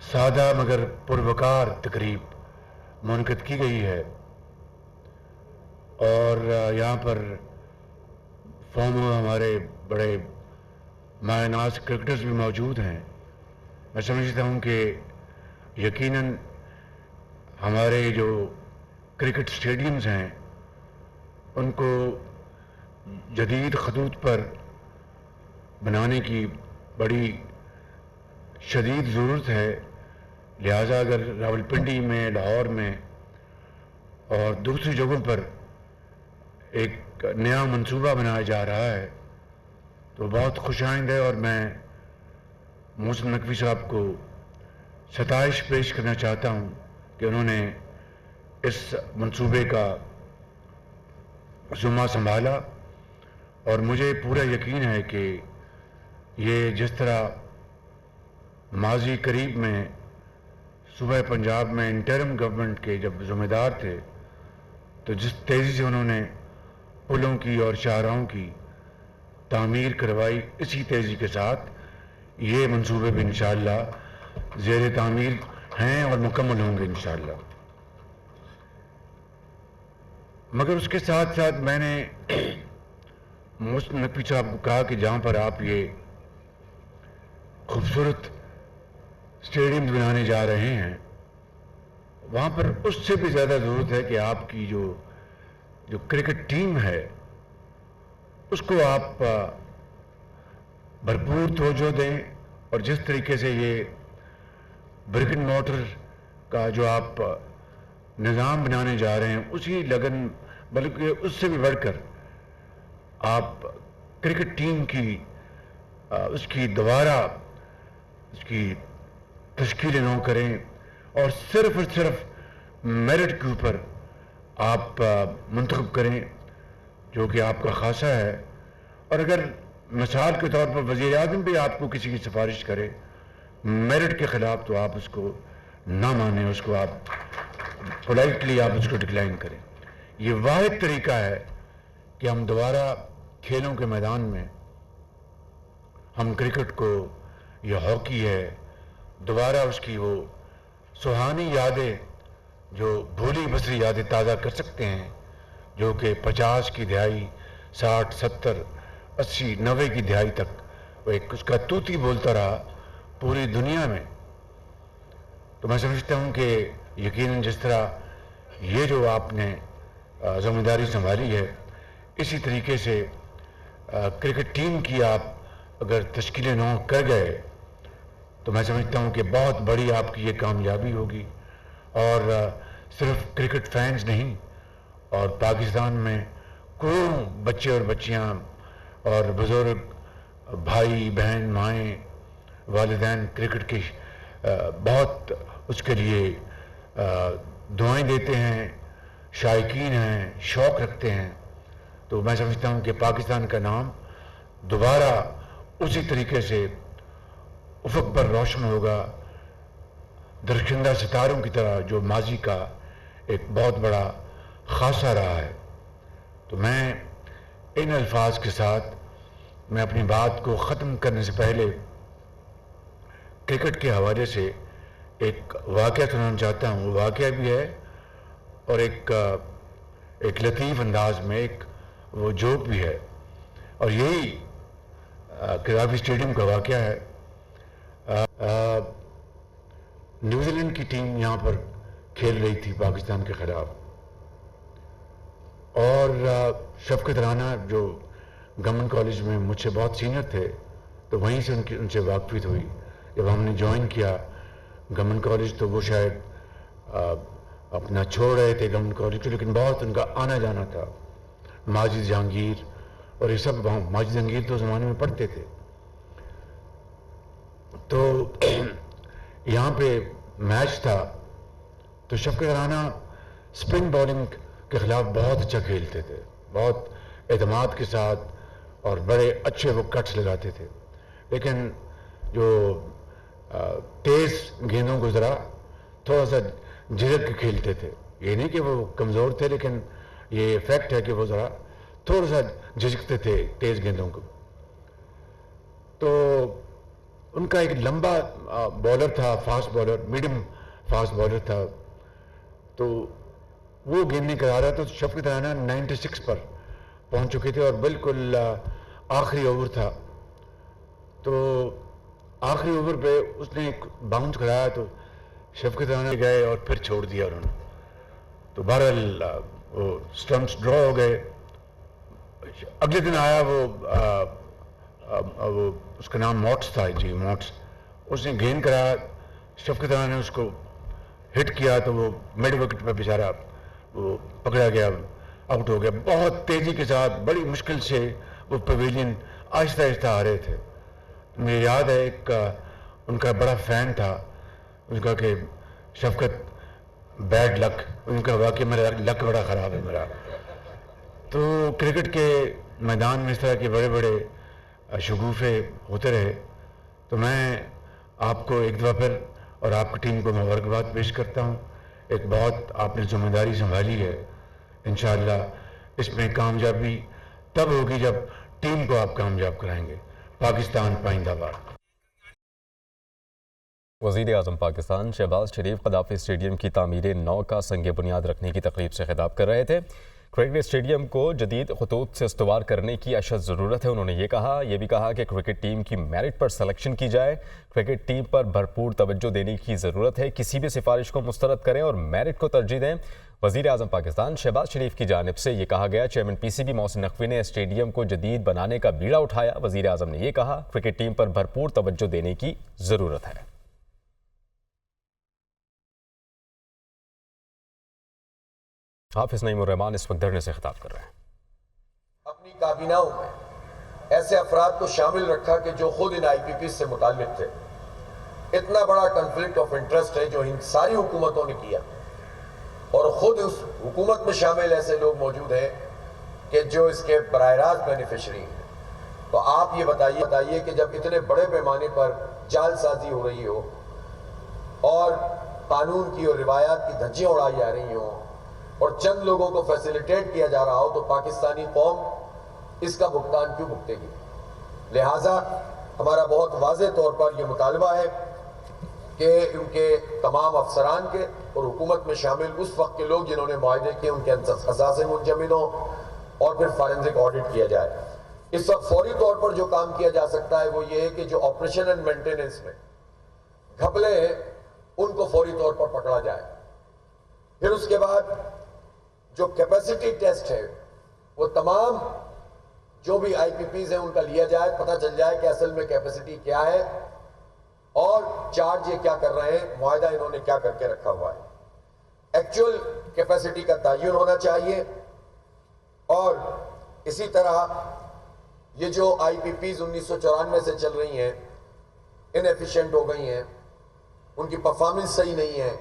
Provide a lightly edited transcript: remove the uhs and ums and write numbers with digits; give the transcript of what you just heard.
سادہ مگر پروکار تقریب منعقد کی گئی ہے اور یہاں پر ہمارے بڑے مایہ ناز کرکٹرز بھی موجود ہیں. میں سمجھتا ہوں کہ یقیناً ہمارے جو کرکٹ سٹیڈیمز ہیں ان کو جدید خطوط پر بنانے کی بڑی شدید ضرورت ہے. لہٰذا اگر راولپنڈی میں، لاہور میں اور دوسری جگہوں پر ایک نیا منصوبہ بنایا جا رہا ہے تو بہت خوش آئند ہے، اور میں محسن نقوی صاحب کو ستائش پیش کرنا چاہتا ہوں کہ انہوں نے اس منصوبے کا ذمہ سنبھالا. اور مجھے پورا یقین ہے کہ یہ جس طرح ماضی قریب میں صوبہ پنجاب میں انٹرم گورنمنٹ کے جب ذمہ دار تھے تو جس تیزی سے انہوں نے پلوں کی اور شاہراہوں کی تعمیر کروائی، اسی تیزی کے ساتھ یہ منصوبے بھی انشاءاللہ زیر تعمیر ہیں اور مکمل ہوں گے انشاءاللہ. مگر اس کے ساتھ ساتھ میں نے محسن نقوی صاحب کو کہا کہ جہاں پر آپ یہ خوبصورت اسٹیڈیم بنانے جا رہے ہیں وہاں پر اس سے بھی زیادہ ضرورت ہے کہ آپ کی جو کرکٹ ٹیم ہے اس کو آپ بھرپور توجہ دیں، اور جس طریقے سے یہ برک اینڈ مورٹر کا جو آپ نظام بنانے جا رہے ہیں اسی لگن، بلکہ اس سے بھی بڑھ کر آپ کرکٹ ٹیم کی اس کی دوبارہ اس کی تشکیل نو کریں اور صرف میرٹ کے اوپر آپ منتخب کریں جو کہ آپ کا خاصہ ہے. اور اگر مثال کے طور پر وزیر اعظم بھی آپ کو کسی کی سفارش کرے میرٹ کے خلاف تو آپ اس کو نہ مانیں، اس کو آپ پولائٹلی آپ اس کو ڈکلائن کریں. یہ واحد طریقہ ہے کہ ہم دوبارہ کھیلوں کے میدان میں ہم کرکٹ کو، یہ ہاکی ہے، دوبارہ اس کی وہ سہانی یادیں، جو بھولی بسری یادیں تازہ کر سکتے ہیں جو کہ 50 کی دہائی، 60، 70، 80، 90 کی دہائی تک وہ ایک اس کا توتی بولتا رہا پوری دنیا میں. تو میں سمجھتا ہوں کہ یقیناً جس طرح یہ جو آپ نے ذمہ داری سنبھالی ہے اسی طریقے سے کرکٹ ٹیم کی آپ اگر تشکیل نو کر گئے تو میں سمجھتا ہوں کہ بہت بڑی آپ کی یہ کامیابی ہوگی. اور صرف کرکٹ فینز نہیں، اور پاکستان میں کروڑوں بچے اور بچیاں اور بزرگ بھائی بہن مائیں والدین کرکٹ کی بہت اس کے لیے دعائیں دیتے ہیں، شائقین ہیں، شوق رکھتے ہیں. تو میں سمجھتا ہوں کہ پاکستان کا نام دوبارہ اسی طریقے سے افق پر روشن ہوگا درخشندہ ستاروں کی طرح جو ماضی کا ایک بہت بڑا خاصہ رہا ہے. تو میں ان الفاظ کے ساتھ میں اپنی بات کو ختم کرنے سے پہلے کرکٹ کے حوالے سے ایک واقعہ سنانا چاہتا ہوں. وہ واقعہ بھی ہے اور ایک لطیف انداز میں ایک وہ جوک بھی ہے، اور یہی قذافی اسٹیڈیم کا واقعہ ہے. نیوزی لینڈ کی ٹیم یہاں پر کھیل رہی تھی پاکستان کے خلاف، اور شفقت رانا جو گورنمنٹ کالج میں مجھ سے بہت سینئر تھے تو وہیں سے ان سے واقفیت ہوئی. جب ہم نے جوائن کیا گورنمنٹ کالج تو وہ شاید اپنا چھوڑ رہے تھے گورنمنٹ کالج کو، لیکن بہت ان کا آنا جانا تھا. ماجد جہانگیر اور یہ سب ماجد جہانگیر تو زمانے میں پڑھتے تھے. تو یہاں پہ میچ تھا تو شفقت رانا سپن بولنگ کے خلاف بہت اچھا کھیلتے تھے، بہت اعتماد کے ساتھ، اور بڑے اچھے وہ کٹس لگاتے تھے. لیکن جو تیز گیندوں کو ذرا تھوڑا سا جھجک کے کھیلتے تھے. یہ نہیں کہ وہ کمزور تھے، لیکن یہ فیکٹ ہے کہ وہ ذرا تھوڑا سا جھجکتے تھے تیز گیندوں کو. تو ان کا ایک لمبا بالر تھا، fast bowler, medium fast bowler تھا، تو وہ گیند نہیں کرا رہا، تو شفقت رانا 96 پر پہنچ چکے تھے اور بالکل آخری اوور تھا، تو آخری اوور پہ اس نے ایک باؤنس کرایا تو شفقت رانا گئے اور پھر چھوڑ دیا انہوں نے، تو بہرحال وہ سٹمپس ڈرا ہو گئے. اگلے دن آیا وہ اس کا نام موٹس تھا، جی موٹس، اس نے گیند کرایا، شفقت رانا نے اس کو ہٹ کیا تو وہ مڈ وکٹ پہ بیچارہ وہ پکڑا گیا، آؤٹ ہو گیا. بہت تیزی کے ساتھ بڑی مشکل سے وہ پویلین آہستہ آہستہ آ رہے تھے. مجھے یاد ہے ایک ان کا بڑا فین تھا، ان کا کہ شفقت بیڈ لک، ان کا واقعی میرا لک بڑا خراب ہے میرا. تو کرکٹ کے میدان میں اس طرح کے بڑے بڑے شگوفے ہوتے رہے. تو میں آپ کو ایک دفعہ پھر اور آپ کی ٹیم کو مبارکباد پیش کرتا ہوں. ایک بہت آپ نے ذمہ داری سنبھالی ہے، انشاءاللہ اس میں کامیابی تب ہوگی جب ٹیم کو آپ کامیاب کرائیں گے. پاکستان پائندہ باد. وزیر اعظم پاکستان شہباز شریف قذافی اسٹیڈیم کی تعمیر نو کا سنگ بنیاد رکھنے کی تقریب سے خطاب کر رہے تھے. کرکٹ اسٹیڈیم کو جدید خطوط سے استوار کرنے کی اشد ضرورت ہے. انہوں نے یہ بھی کہا کہ کرکٹ ٹیم کی میرٹ پر سلیکشن کی جائے. کرکٹ ٹیم پر بھرپور توجہ دینے کی ضرورت ہے. کسی بھی سفارش کو مسترد کریں اور میرٹ کو ترجیح دیں. وزیر اعظم پاکستان شہباز شریف کی جانب سے یہ کہا گیا. Chairman P C B Mohsin Naqvi نے اسٹیڈیم کو جدید بنانے کا بیڑا اٹھایا. وزیر اعظم نے یہ کہا کرکٹ ٹیم پر بھرپور توجہ دینے کی ضرورت ہے. حافظ نعیم الرحمان اس وقت دھرنے سے خطاب کر رہے ہیں. اپنی کابیناؤں میں ایسے افراد کو شامل رکھا کہ جو خود ان آئی پی پی سے متعلق تھے. اتنا بڑا کنفلکٹ آف انٹرسٹ ہے جو ان ساری حکومتوں نے کیا، اور خود اس حکومت میں شامل ایسے لوگ موجود ہیں کہ جو اس کے براہ راست بینیفیشری ہیں. تو آپ یہ بتائیے کہ جب اتنے بڑے پیمانے پر جال سازی ہو رہی ہو اور قانون کی اور روایات کی دھجیاں اڑائی جا رہی ہوں اور چند لوگوں کو فیسیلیٹیٹ کیا جا رہا ہو، تو پاکستانی قوم اس کا بھگتان کیوں بھگتے گی؟ لہٰذا ہمارا بہت واضح طور پر یہ مطالبہ ہے کہ ان کے تمام افسران کے اور حکومت میں شامل اس وقت کے لوگ جنہوں نے معاہدے کیے ان کے اثاثے منجمد ہوں اور پھر فارنزک آڈٹ کیا جائے. اس وقت فوری طور پر جو کام کیا جا سکتا ہے وہ یہ ہے کہ جو آپریشن اینڈ مینٹیننس میں گھپلے ہیں ان کو فوری طور پر پکڑا جائے. پھر اس کے بعد جو کیپیسٹی ٹیسٹ ہے وہ تمام جو بھی آئی پی پیز ہیں ان کا لیا جائے، پتہ چل جائے کہ اصل میں کیپیسٹی کیا ہے اور چارج یہ کیا کر رہے ہیں، معاہدہ انہوں نے کیا کر کے رکھا ہوا ہے. ایکچوئل کیپیسٹی کا تعین ہونا چاہیے. اور اسی طرح یہ جو آئی پی پیز 1994 سے چل رہی ہیں، انیفیشینٹ ہو گئی ہیں، ان کی پرفارمنس صحیح نہیں ہے،